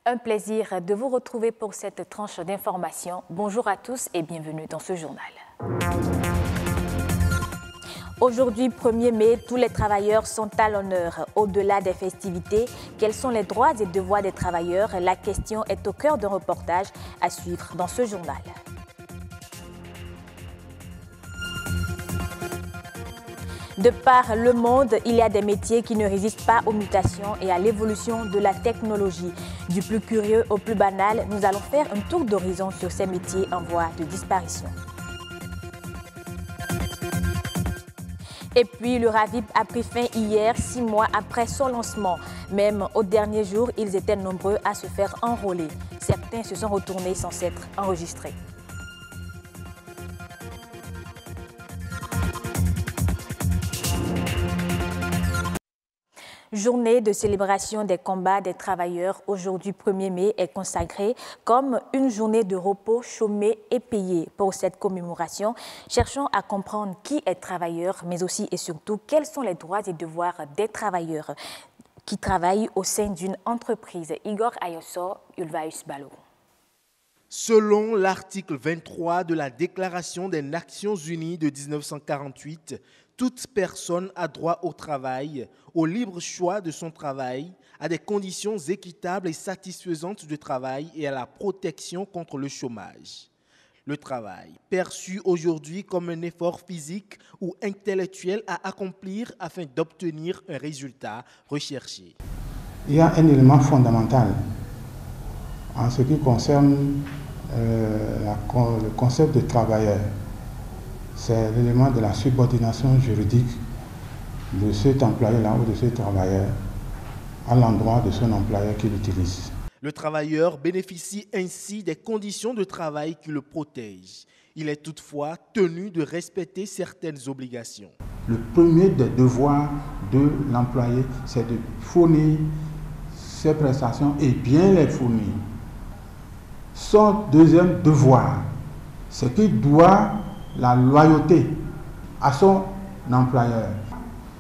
Un plaisir de vous retrouver pour cette tranche d'information. Bonjour à tous et bienvenue dans ce journal. Aujourd'hui, 1er mai, tous les travailleurs sont à l'honneur. Au-delà des festivités, quels sont les droits et devoirs des travailleurs? La question est au cœur d'un reportage à suivre dans ce journal. De par le monde, il y a des métiers qui ne résistent pas aux mutations et à l'évolution de la technologie. Du plus curieux au plus banal, nous allons faire un tour d'horizon sur ces métiers en voie de disparition. Et puis, le RAVIP a pris fin hier, 6 mois après son lancement. Même au dernier jour, ils étaient nombreux à se faire enrôler. Certains se sont retournés sans s'être enregistrés. Journée de célébration des combats des travailleurs, aujourd'hui 1er mai, est consacrée comme une journée de repos chômé et payé. Pour cette commémoration, cherchons à comprendre qui est travailleur, mais aussi et surtout quels sont les droits et devoirs des travailleurs qui travaillent au sein d'une entreprise. Igor Ayoso, Ulvaeus Balo. Selon l'article 23 de la Déclaration des Nations Unies de 1948, toute personne a droit au travail, au libre choix de son travail, à des conditions équitables et satisfaisantes de travail et à la protection contre le chômage. Le travail, perçu aujourd'hui comme un effort physique ou intellectuel à accomplir afin d'obtenir un résultat recherché. Il y a un élément fondamental en ce qui concerne le concept de travailleur. C'est l'élément de la subordination juridique de cet employé-là ou de ce travailleur à l'endroit de son employeur qui l'utilise. Le travailleur bénéficie ainsi des conditions de travail qui le protègent. Il est toutefois tenu de respecter certaines obligations. Le premier des devoirs de l'employé, c'est de fournir ses prestations et bien les fournir. Son deuxième devoir, c'est qu'il doit la loyauté à son employeur.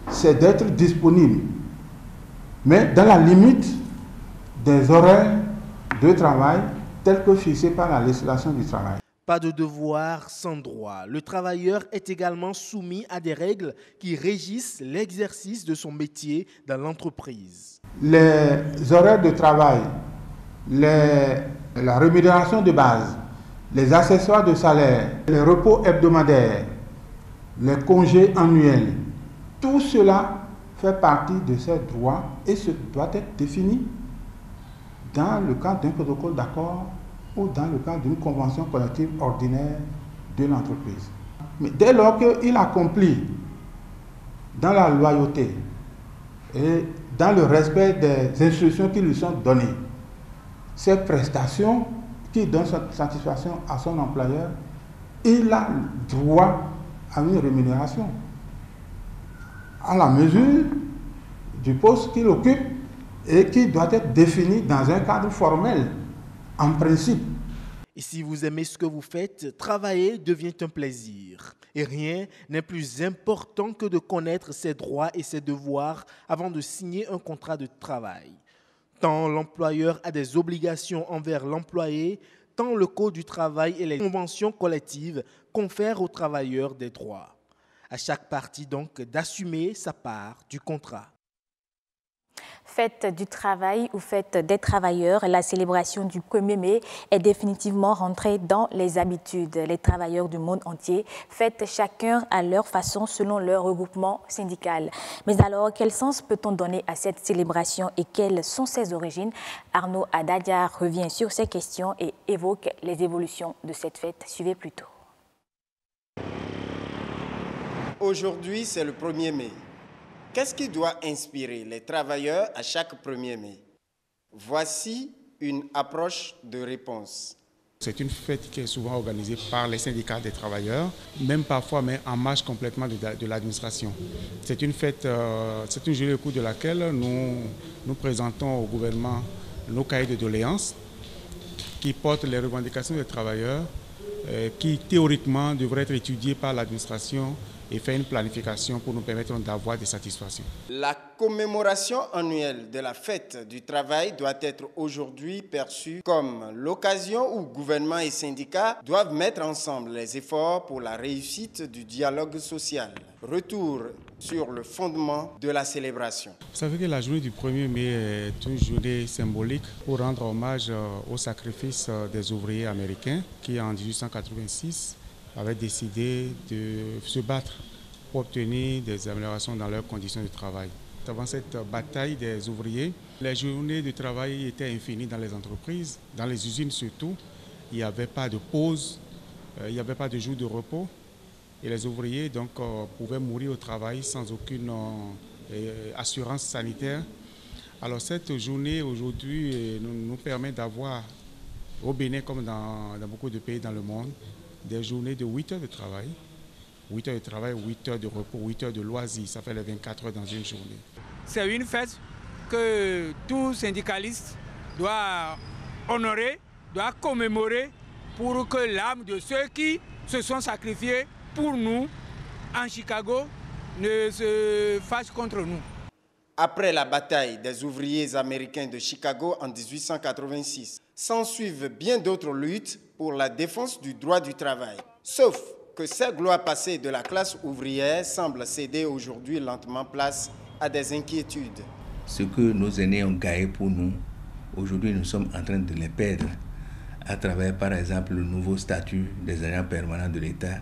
C'est d'être disponible, mais dans la limite des horaires de travail tels que fixés par la législation du travail. Pas de devoir sans droit. Le travailleur est également soumis à des règles qui régissent l'exercice de son métier dans l'entreprise. Les horaires de travail, la rémunération de base, les accessoires de salaire, les repos hebdomadaires, les congés annuels, tout cela fait partie de ces droits et ce doit être défini dans le cadre d'un protocole d'accord ou dans le cadre d'une convention collective ordinaire de l'entreprise. Mais dès lors qu'il accomplit dans la loyauté et dans le respect des instructions qui lui sont données, ces prestations qui donne satisfaction à son employeur, il a droit à une rémunération à la mesure du poste qu'il occupe et qui doit être défini dans un cadre formel, en principe. Et si vous aimez ce que vous faites, travailler devient un plaisir. Et rien n'est plus important que de connaître ses droits et ses devoirs avant de signer un contrat de travail. Tant l'employeur a des obligations envers l'employé, tant le Code du travail et les conventions collectives confèrent aux travailleurs des droits. À chaque partie donc d'assumer sa part du contrat. Fête du travail ou fête des travailleurs, la célébration du 1er mai est définitivement rentrée dans les habitudes. Les travailleurs du monde entier fêtent chacun à leur façon selon leur regroupement syndical. Mais alors, quel sens peut-on donner à cette célébration et quelles sont ses origines? Arnaud Adadia revient sur ces questions et évoque les évolutions de cette fête. Suivez plutôt. Aujourd'hui, c'est le 1er mai. Qu'est-ce qui doit inspirer les travailleurs à chaque 1er mai? Voici une approche de réponse. C'est une fête qui est souvent organisée par les syndicats des travailleurs, même parfois mais en marge complètement de l'administration. C'est une fête, c'est une journée au cours de laquelle nous présentons au gouvernement nos cahiers de doléances qui portent les revendications des travailleurs, qui théoriquement devraient être étudiées par l'administration et faire une planification pour nous permettre d'avoir des satisfactions. La commémoration annuelle de la fête du travail doit être aujourd'hui perçue comme l'occasion où gouvernement et syndicats doivent mettre ensemble les efforts pour la réussite du dialogue social. Retour sur le fondement de la célébration. Vous savez que la journée du 1er mai est une journée symbolique pour rendre hommage au sacrifice des ouvriers américains qui, en 1886, avaient décidé de se battre pour obtenir des améliorations dans leurs conditions de travail. Avant cette bataille des ouvriers, les journées de travail étaient infinies dans les entreprises, dans les usines surtout. Il n'y avait pas de pause, il n'y avait pas de jour de repos. Et les ouvriers donc, pouvaient mourir au travail sans aucune assurance sanitaire. Alors cette journée aujourd'hui nous permet d'avoir, au Bénin comme dans beaucoup de pays dans le monde, des journées de 8 heures de travail. 8 heures de travail, 8 heures de repos, 8 heures de loisirs, ça fait les 24 heures dans une journée. C'est une fête que tout syndicaliste doit honorer, doit commémorer pour que l'âme de ceux qui se sont sacrifiés pour nous, en Chicago, ne se fâche contre nous. Après la bataille des ouvriers américains de Chicago en 1886, s'ensuivent bien d'autres luttes pour la défense du droit du travail. Sauf que ces gloires passées de la classe ouvrière semblent céder aujourd'hui lentement place à des inquiétudes. Ce que nos aînés ont gagné pour nous, aujourd'hui nous sommes en train de les perdre à travers par exemple le nouveau statut des agents permanents de l'État.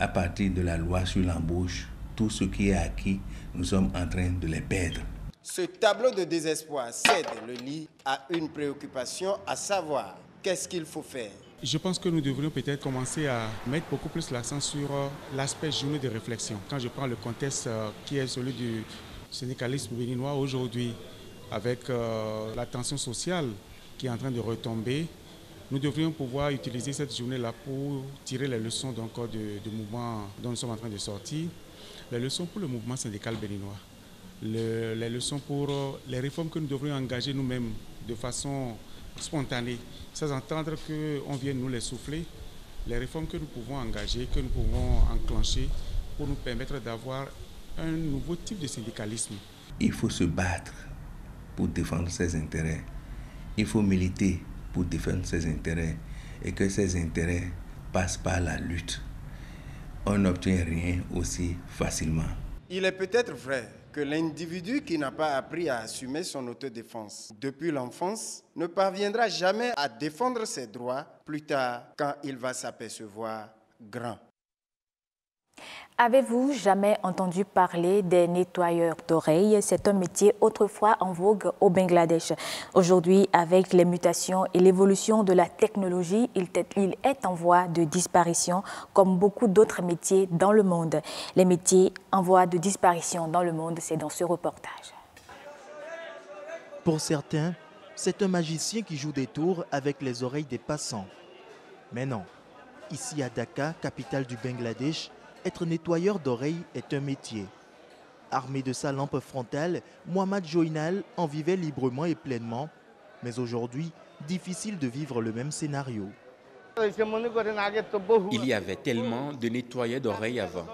À partir de la loi sur l'embauche, tout ce qui est acquis, nous sommes en train de les perdre. Ce tableau de désespoir cède le lit à une préoccupation, à savoir qu'est-ce qu'il faut faire. Je pense que nous devrions peut-être commencer à mettre beaucoup plus l'accent sur l'aspect journée de réflexion. Quand je prends le contexte qui est celui du syndicalisme béninois aujourd'hui, avec la tension sociale qui est en train de retomber, nous devrions pouvoir utiliser cette journée-là pour tirer les leçons du mouvement dont nous sommes en train de sortir, les leçons pour le mouvement syndical béninois, les leçons pour les réformes que nous devrions engager nous-mêmes de façon spontanée, sans entendre qu'on vienne nous les souffler, les réformes que nous pouvons engager, que nous pouvons enclencher pour nous permettre d'avoir un nouveau type de syndicalisme. Il faut se battre pour défendre ses intérêts. Il faut militer pour défendre ses intérêts et que ces intérêts passent par la lutte. On n'obtient rien aussi facilement. Il est peut-être vrai que l'individu qui n'a pas appris à assumer son autodéfense depuis l'enfance ne parviendra jamais à défendre ses droits plus tard quand il va s'apercevoir grand. Avez-vous jamais entendu parler des nettoyeurs d'oreilles? C'est un métier autrefois en vogue au Bangladesh. Aujourd'hui, avec les mutations et l'évolution de la technologie, il est en voie de disparition, comme beaucoup d'autres métiers dans le monde. Les métiers en voie de disparition dans le monde, c'est dans ce reportage. Pour certains, c'est un magicien qui joue des tours avec les oreilles des passants. Mais non, ici à Dhaka, capitale du Bangladesh, être nettoyeur d'oreilles est un métier. Armé de sa lampe frontale, Mohamed Joinal en vivait librement et pleinement. Mais aujourd'hui, difficile de vivre le même scénario. Il y avait tellement de nettoyeurs d'oreilles avant.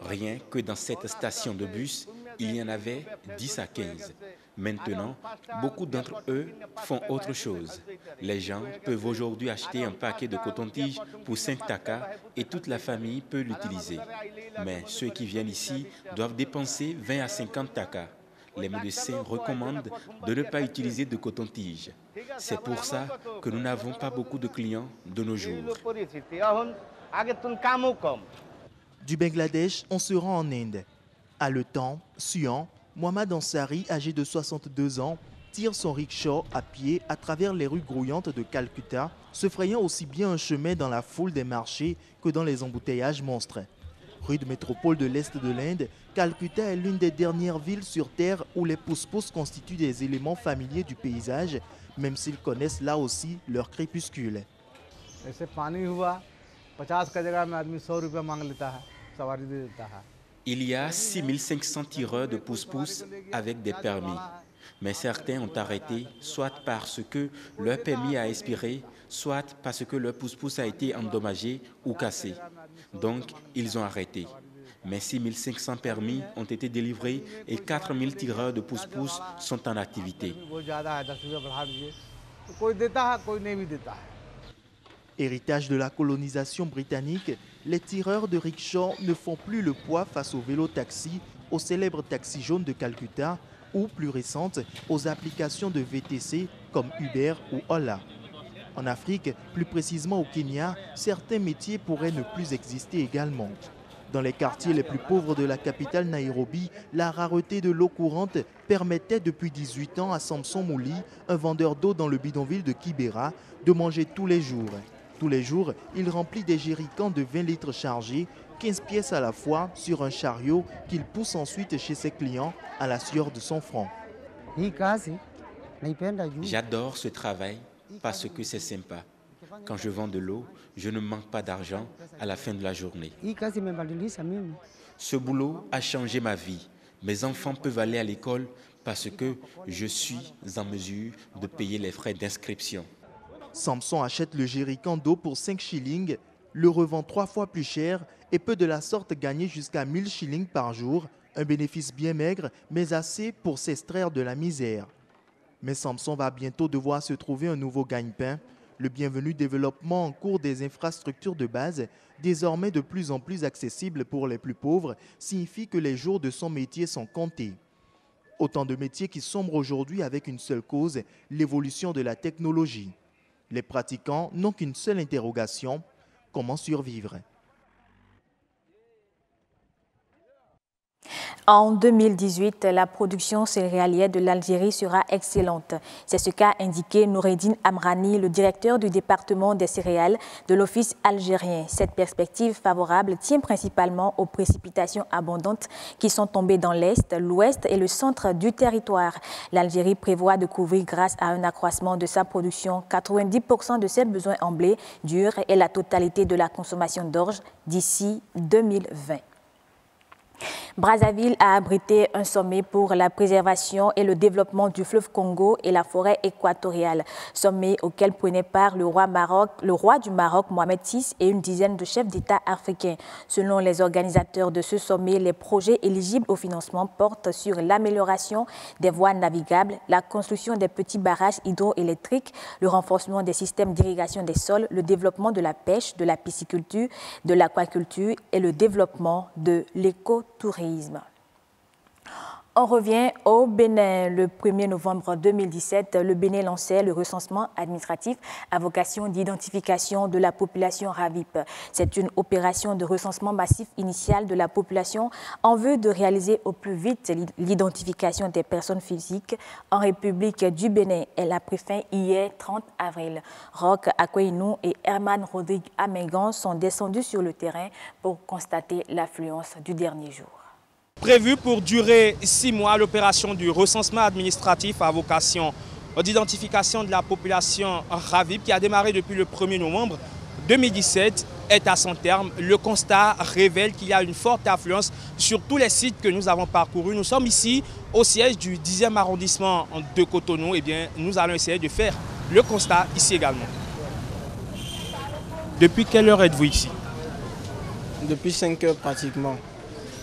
Rien que dans cette station de bus, il y en avait 10 à 15. Maintenant, beaucoup d'entre eux font autre chose. Les gens peuvent aujourd'hui acheter un paquet de coton-tige pour 5 takas et toute la famille peut l'utiliser. Mais ceux qui viennent ici doivent dépenser 20 à 50 takas. Les médecins recommandent de ne pas utiliser de coton-tige. C'est pour ça que nous n'avons pas beaucoup de clients de nos jours. Du Bangladesh, on se rend en Inde. Haletant, suant, Mohamed Ansari, âgé de 62 ans, tire son rickshaw à pied à travers les rues grouillantes de Calcutta, se frayant aussi bien un chemin dans la foule des marchés que dans les embouteillages monstres. Rude métropole de l'Est de l'Inde, Calcutta est l'une des dernières villes sur Terre où les pousse-pousse constituent des éléments familiers du paysage, même s'ils connaissent là aussi leur crépuscule. Il y a 6500 tireurs de pousse-pousse avec des permis. Mais certains ont arrêté, soit parce que leur permis a expiré, soit parce que leur pousse-pousse a été endommagé ou cassé. Donc, ils ont arrêté. Mais 6500 permis ont été délivrés et 4000 tireurs de pousse-pousse sont en activité. Héritage de la colonisation britannique, les tireurs de rickshaw ne font plus le poids face aux vélos-taxis, aux célèbres taxis jaunes de Calcutta ou, plus récentes, aux applications de VTC comme Uber ou Ola. En Afrique, plus précisément au Kenya, certains métiers pourraient ne plus exister également. Dans les quartiers les plus pauvres de la capitale Nairobi, la rareté de l'eau courante permettait depuis 18 ans à Samson Mouli, un vendeur d'eau dans le bidonville de Kibera, de manger tous les jours. Tous les jours, il remplit des jerrycans de 20 litres chargés, 15 pièces à la fois, sur un chariot qu'il pousse ensuite chez ses clients à la sueur de son front. J'adore ce travail parce que c'est sympa. Quand je vends de l'eau, je ne manque pas d'argent à la fin de la journée. Ce boulot a changé ma vie. Mes enfants peuvent aller à l'école parce que je suis en mesure de payer les frais d'inscription. Samson achète le jerrycan d'eau pour 5 shillings, le revend 3 fois plus cher et peut de la sorte gagner jusqu'à 1000 shillings par jour, un bénéfice bien maigre mais assez pour s'extraire de la misère. Mais Samson va bientôt devoir se trouver un nouveau gagne-pain. Le bienvenu développement en cours des infrastructures de base, désormais de plus en plus accessibles pour les plus pauvres, signifie que les jours de son métier sont comptés. Autant de métiers qui sombrent aujourd'hui avec une seule cause, l'évolution de la technologie. Les pratiquants n'ont qu'une seule interrogation, comment survivre ? En 2018, la production céréalière de l'Algérie sera excellente. C'est ce qu'a indiqué Noureddine Amrani, le directeur du département des céréales de l'Office algérien. Cette perspective favorable tient principalement aux précipitations abondantes qui sont tombées dans l'Est, l'Ouest et le centre du territoire. L'Algérie prévoit de couvrir grâce à un accroissement de sa production 90% de ses besoins en blé dur et la totalité de la consommation d'orge d'ici 2020. Brazzaville a abrité un sommet pour la préservation et le développement du fleuve Congo et la forêt équatoriale. Sommet auquel prenait part le roi du Maroc, Mohamed VI, et une dizaine de chefs d'État africains. Selon les organisateurs de ce sommet, les projets éligibles au financement portent sur l'amélioration des voies navigables, la construction des petits barrages hydroélectriques, le renforcement des systèmes d'irrigation des sols, le développement de la pêche, de la pisciculture, de l'aquaculture et le développement de l'écotourisme. On revient au Bénin. Le 1er novembre 2017, le Bénin lançait le recensement administratif à vocation d'identification de la population RAVIP. C'est une opération de recensement massif initial de la population en vue de réaliser au plus vite l'identification des personnes physiques en République du Bénin. Elle a pris fin hier 30 avril. Roch Akweinou et Herman Rodrigue Amengan sont descendus sur le terrain pour constater l'affluence du dernier jour. Prévue pour durer 6 mois, l'opération du recensement administratif à vocation d'identification de la population RAVIP qui a démarré depuis le 1er novembre 2017 est à son terme. Le constat révèle qu'il y a une forte affluence sur tous les sites que nous avons parcourus. Nous sommes ici au siège du 10e arrondissement de Cotonou. Eh bien, nous allons essayer de faire le constat ici également. Depuis quelle heure êtes-vous ici? Depuis 5 heures pratiquement.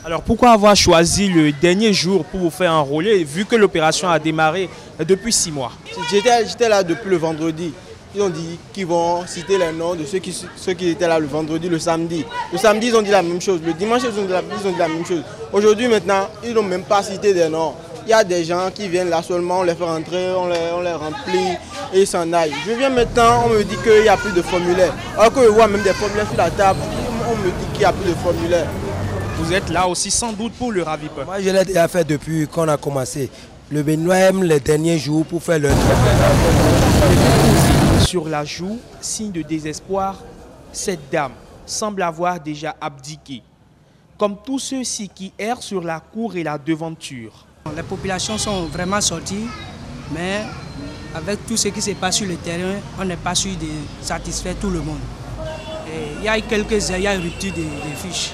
Alors pourquoi avoir choisi le dernier jour pour vous faire enrôler vu que l'opération a démarré depuis 6 mois? J'étais là depuis le vendredi. Ils ont dit qu'ils vont citer les noms de ceux qui étaient là le vendredi, le samedi. Le samedi, ils ont dit la même chose. Le dimanche, ils ont dit la même chose. Aujourd'hui, maintenant, ils n'ont même pas cité des noms. Il y a des gens qui viennent là seulement, on les fait rentrer, on les remplit et ils s'en aillent. Je viens maintenant, on me dit qu'il n'y a plus de formulaire. Alors que je vois même des formulaires sur la table, on me dit qu'il n'y a plus de formulaire. Vous êtes là aussi sans doute pour le RAVIP. Moi, je l'ai déjà fait depuis qu'on a commencé. Le Béninois aime les derniers jours pour faire le... Sur la joue, signe de désespoir, cette dame semble avoir déjà abdiqué. Comme tous ceux-ci qui errent sur la cour et la devanture. Les populations sont vraiment sorties, mais avec tout ce qui se passe sur le terrain, on n'est pas sûr de satisfaire tout le monde. Il y a une rupture des fiches.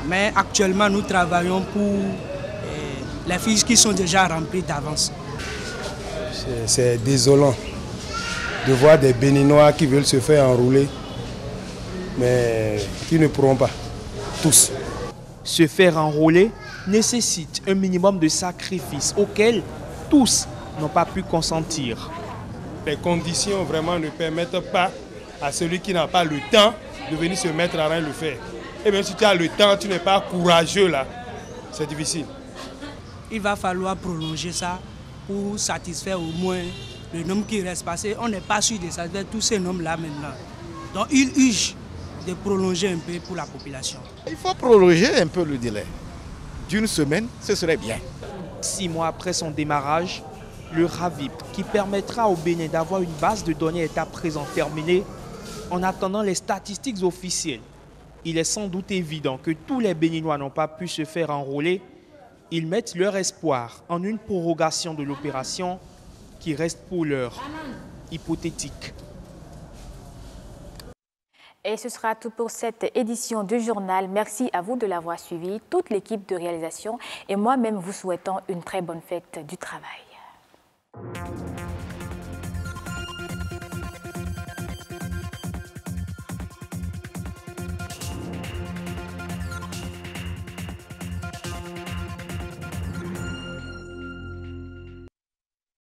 Mais actuellement, nous travaillons pour les fiches qui sont déjà remplies d'avance. C'est désolant de voir des Béninois qui veulent se faire enrouler, mais qui ne pourront pas, tous. Se faire enrôler nécessite un minimum de sacrifices auxquels tous n'ont pas pu consentir. Les conditions vraiment ne permettent pas à celui qui n'a pas le temps de venir se mettre à rien le faire. Et même si tu as le temps, tu n'es pas courageux là, c'est difficile. Il va falloir prolonger ça pour satisfaire au moins le nombre qui reste. Parce qu'on n'est pas sûr de satisfaire tous ces nombres-là maintenant. Donc il urge de prolonger un peu pour la population. Il faut prolonger un peu le délai. D'une semaine, ce serait bien. 6 mois après son démarrage, le RAVIP, qui permettra au Bénin d'avoir une base de données, est à présent terminé. En attendant les statistiques officielles, il est sans doute évident que tous les Béninois n'ont pas pu se faire enrôler. Ils mettent leur espoir en une prorogation de l'opération qui reste pour l'heure hypothétique. Et ce sera tout pour cette édition du journal. Merci à vous de l'avoir suivi, toute l'équipe de réalisation et moi-même vous souhaitons une très bonne fête du travail.